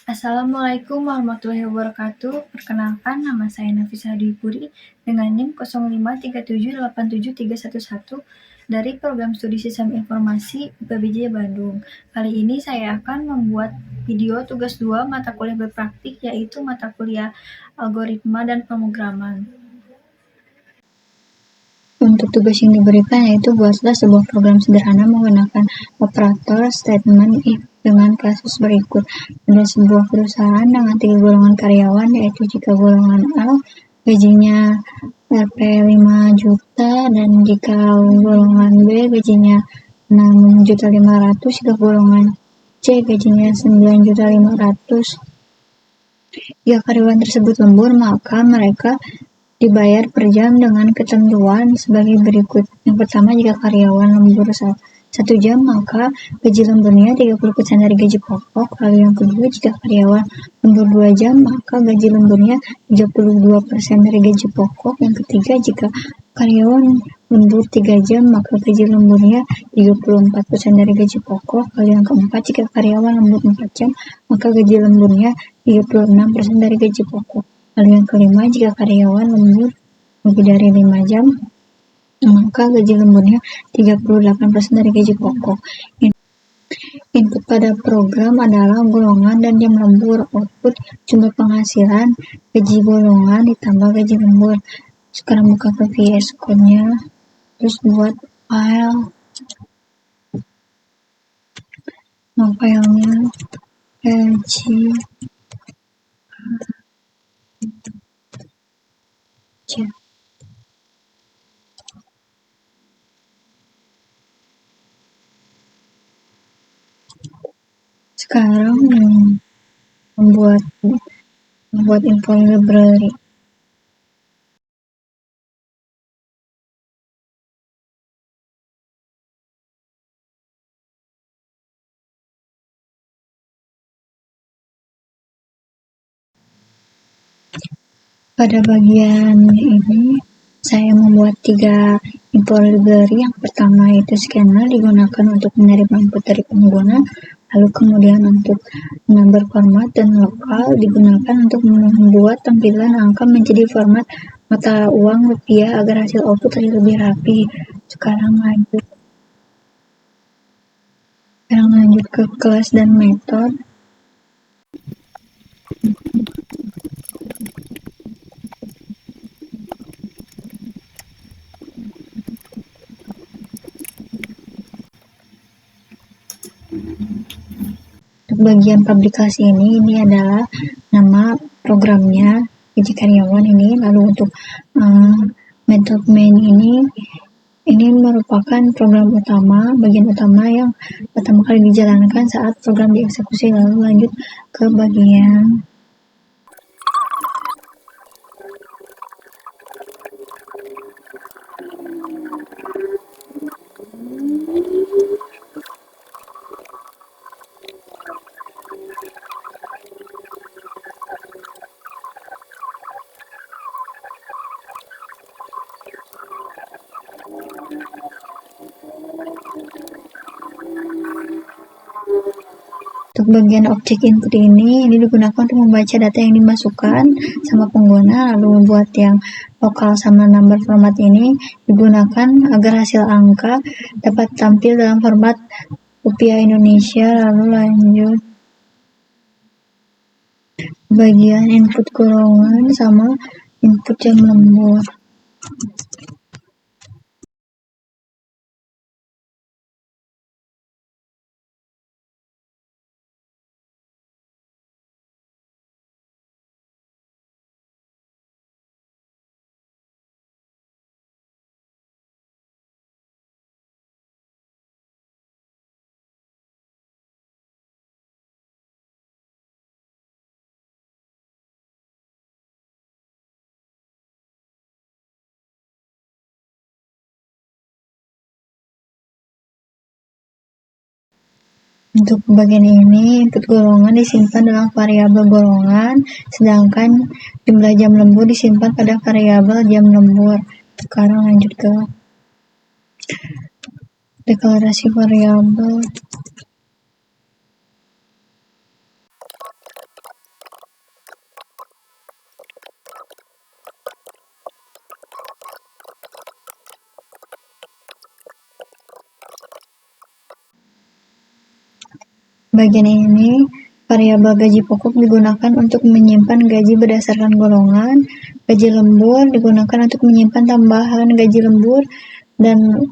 Assalamualaikum warahmatullahi wabarakatuh. Perkenalkan, nama saya Nafisa Dwi dengan NIM 0537873111 dari Program Studi Sistem Informasi UPBJ Bandung. Kali ini saya akan membuat video tugas 2 mata kuliah berpraktik, yaitu mata kuliah algoritma dan pemrograman. Untuk tugas yang diberikan yaitu buatlah sebuah program sederhana menggunakan operator statement if dengan kasus berikut. Ada sebuah perusahaan dengan 3 golongan karyawan, yaitu jika golongan A gajinya Rp 5 juta dan jika golongan B gajinya 6.500.000, jika golongan C gajinya 9.500.000. Jika karyawan tersebut lembur, maka mereka dibayar per jam dengan ketentuan sebagai berikut. Yang pertama, jika karyawan lembur 1 jam, maka gaji lemburnya 30% dari gaji pokok. Lalu yang kedua, jika karyawan lembur 2 jam, maka gaji lemburnya 32% dari gaji pokok. Yang ketiga, jika karyawan lembur 3 jam, maka gaji lemburnya 34% dari gaji pokok. Lalu yang keempat, jika karyawan lembur 4 jam, maka gaji lemburnya 36% dari gaji pokok. Lalu yang kelima, jika karyawan lembur lebih dari 5 jam, maka gaji lemburnya 38% dari gaji pokok. Input pada program adalah golongan dan jam lembur. Output jumlah penghasilan, gaji golongan ditambah gaji lembur. Sekarang buka ke VS Code-nya, terus buat file. Nah, filenya sekarang membuat info library. Pada bagian ini saya membuat 3 info library. Yang pertama itu scanner, digunakan untuk menerima input dari pengguna. Lalu kemudian untuk number format dan lokal, digunakan untuk membuat tampilan angka menjadi format mata uang rupiah agar hasil output terlihat lebih rapi. Sekarang lanjut ke kelas dan metode. Untuk bagian publikasi ini adalah nama programnya, gaji karyawan ini. Lalu untuk metode main ini merupakan program utama, bagian utama yang pertama kali dijalankan saat program dieksekusi. Lalu lanjut ke bagian untuk bagian objek input ini digunakan untuk membaca data yang dimasukkan sama pengguna. Lalu buat yang lokal sama number format ini digunakan agar hasil angka dapat tampil dalam format rupiah Indonesia. Lalu lanjut bagian input golongan sama input jam lembur. Untuk bagian ini, input golongan disimpan dalam variabel golongan, sedangkan jumlah jam lembur disimpan pada variabel jam lembur. Sekarang lanjut ke deklarasi variabel. Bagian ini, variabel gaji pokok digunakan untuk menyimpan gaji berdasarkan golongan, gaji lembur digunakan untuk menyimpan tambahan gaji lembur, dan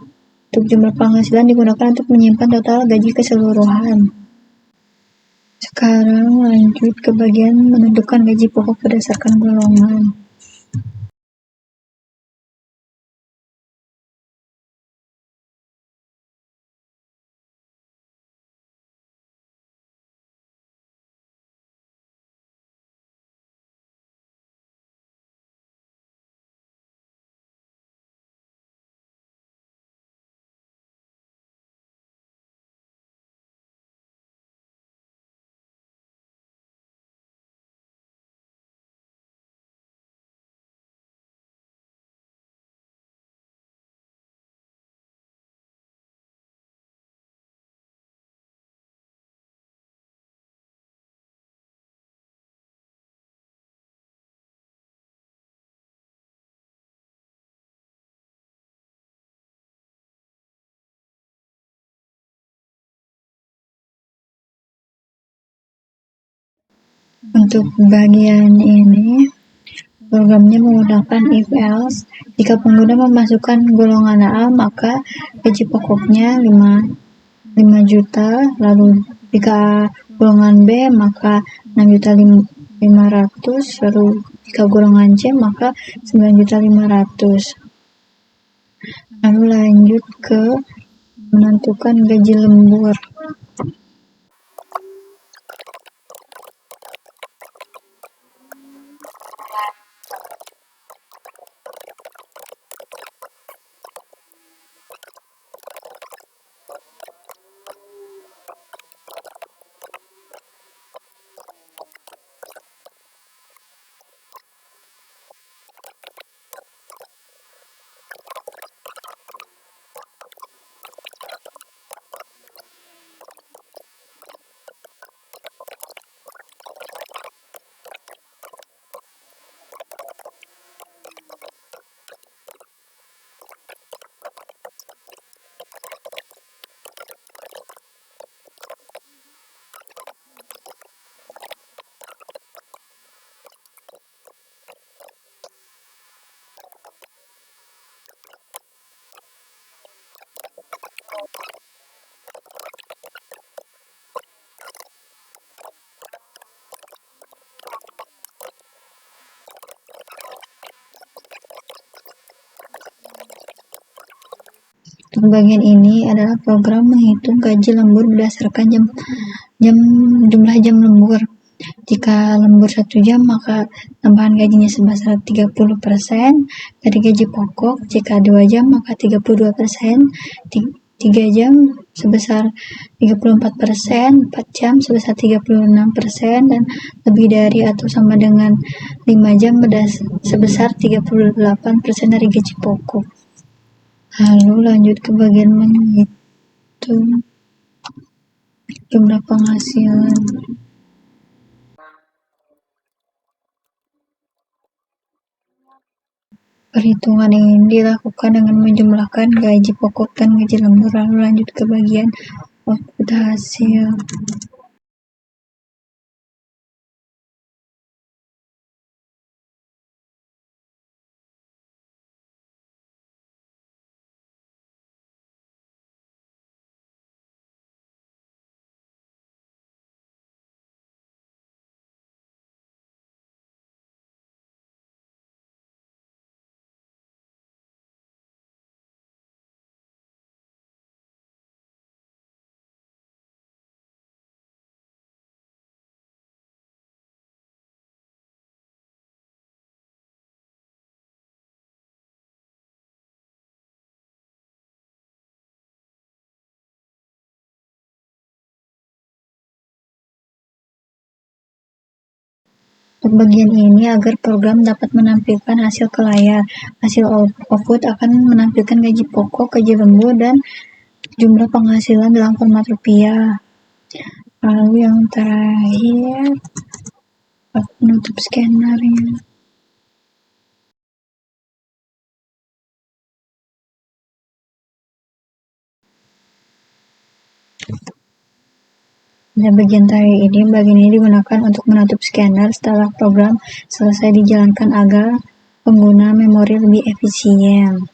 untuk jumlah penghasilan digunakan untuk menyimpan total gaji keseluruhan. Sekarang lanjut ke bagian menentukan gaji pokok berdasarkan golongan. Untuk bagian ini, programnya menggunakan if-else. Jika pengguna memasukkan golongan A, maka gaji pokoknya 5 juta, lalu jika golongan B, maka 6.500.000, lalu jika golongan C, maka 9.500.000. Lalu lanjut ke menentukan gaji lembur. Untuk bagian ini adalah program menghitung gaji lembur berdasarkan jumlah jam lembur. Jika lembur 1 jam, maka tambahan gajinya sebesar 30% dari gaji pokok. Jika 2 jam, maka 32%. 3 jam sebesar 34%, 4 jam sebesar 36%, dan lebih dari atau sama dengan 5 jam sebesar 38% dari gaji pokok. Lalu lanjut ke bagian menghitung jumlah penghasilan. Perhitungan ini dilakukan dengan menjumlahkan gaji pokok dan gaji lembur. Lalu lanjut ke bagian output hasil. Untuk bagian ini, agar program dapat menampilkan hasil ke layar, hasil output akan menampilkan gaji pokok, gaji lembur, dan jumlah penghasilan dalam format rupiah. Lalu yang terakhir, penutup skenernya. Pada bagian terakhir ini, bagian ini digunakan untuk menutup scanner setelah program selesai dijalankan agar pengguna memori lebih efisien.